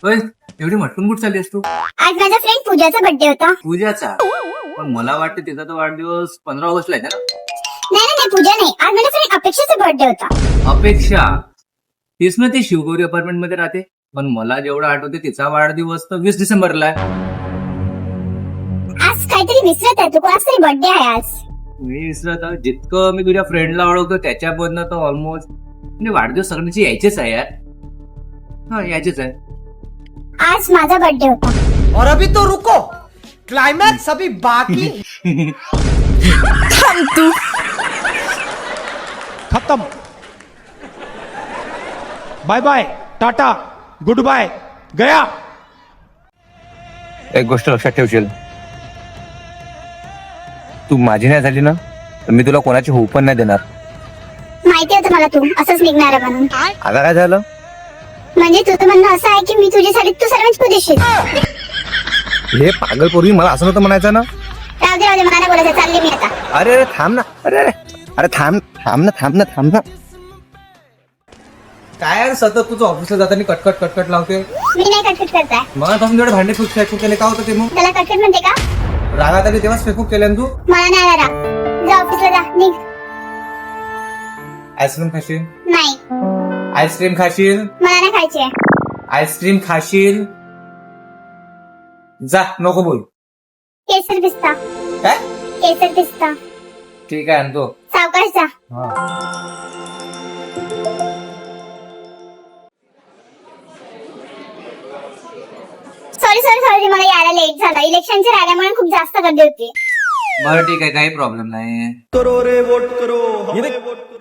होय, एवढी मटकून कुठ चालली असतो? आज माझ्या फ्रेंड पूजाचा बर्थडे होता. पूजाचा? पण मला वाटतं तिचा तो वाढदिवस 15 ऑगस्टला आहे ना? नाही पूजा नाही, आज माझ्या फ्रेंड अपेक्षाचा बर्थडे होता. अपेक्षा? तीच ना ती शिवगौरी अपार्टमेंट मध्ये राहते. पण मला जेवढं आठवते तिचा वाढदिवस तर 20 डिसेंबरला आहे. आज काहीतरी विसरत आहे तू, कोणाचा तरी बर्थडे आहे आज. मी विसरत आहे. जितकं मी तुझ्या फ्रेंडला ओळखतो त्याच्याबद्दल तर ऑलमोस्ट म्हणजे वाढदिवस सगळ्यांची यायचेच आहे यार. हा, यायचेच आहे. आज माझा बर्थडे होता. और अभी तो रुको, क्लाइमैक्स अभी बाकी. खत्म. Bye bye, tata, goodbye, गया. एक गोष्ट लक्षात ठेवशील, तू माझी नाही झाली ना तर मी तुला कोणाची होऊ पण नाही देणार. माहिती होतं मला तू असंच निघणार आहे म्हणून. आता काय झालं? म्हणजे तुझं म्हणणं असं आहे की मी तुझ्यासाठी तू सर्वांची पुदेशील. हे पागल पोरगी, मला असं नव्हतं म्हणायचं ना. राहू दे मला नाही बोलायचं, चालले मी आता. अरे अरे थांब ना, अरे अरे अरे थांब ना. काय यार सतत तुझं ऑफिसला जाताना कटकट लावते. मी नाही कटकट करताय. मला पासून जेवढे भांडे फेकूक केले का होतं ते मग? त्याला कटकट म्हणते का? रागात आली तेव्हाच फेकूक केले ना तू. मला नाही आला राग. जा ऑफिसला जा, निघ. आईस्क्रीम खाशील? नाही, आईस्क्रीम खाशील? मला नाही खायची आहे. आईस्क्रीम खाशील? जा, नको बोल. केसर पिस्ता. काय? केसर पिस्ता. ठीक आहे आणतो. सावकाश जा. सॉरी मला यायला लेट झाला. इलेक्शनच्या रॅलीमुळे खूप जास्त गर्दी होती. बरं ठीक आहे, काही प्रॉब्लेम नाही.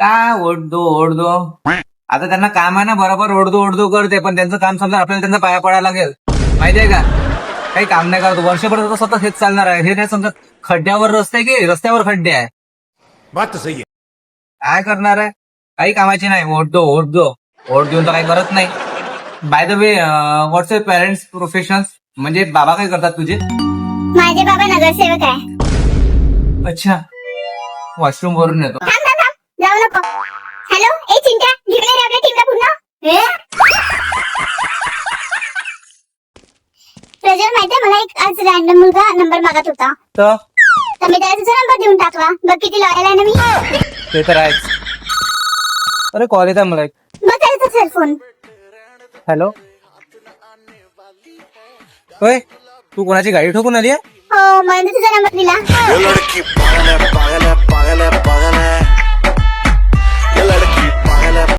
का वोट दो आता त्यांना काम आहे ना, बरोबर ओढ दो करते. पण त्यांचं काम समजा आपल्याला त्यांचा पाया पडायला लागेल. माहितीये का? काही काम नाही करतो वर्षभर तर स्वतः हेच चालणार आहे. हे नाही समजत खड्ड्यावर रस्ते की रस्त्यावर खड्डे आहे. बात तो सही है. काय करणार आहे? काही कामाची नाही. वोट देऊन तर काही करत नाही. By the way, what's your parents professions? म्हणजे बाबा काय करतात तुझे? माझे बाबा नगरसेवक आहे. अच्छा, वॉशरूम वरून येतो. थांब, जाऊ नको. हॅलो, ए चिंट्या, घेऊन ये रे आपल्या टीमला पुन्हा. प्रज्वल, माहितीये मला एक आज रॅन्डम मुलगा नंबर मागत होता. तर मी त्याला तुझा नंबर देऊन टाकला. बघ किती लॉयल आहे ना मी. ते तर आहेच. अरे कॉल येत आहे मला एक. बघ त्याचा सेलफोन. हॅलो, होय, तू कोणाची गाडी ठोकून आली आहे? हो, मला तुझा नंबर दिला. ये लड़की पागल है, पागल है, पागल है, पागल है.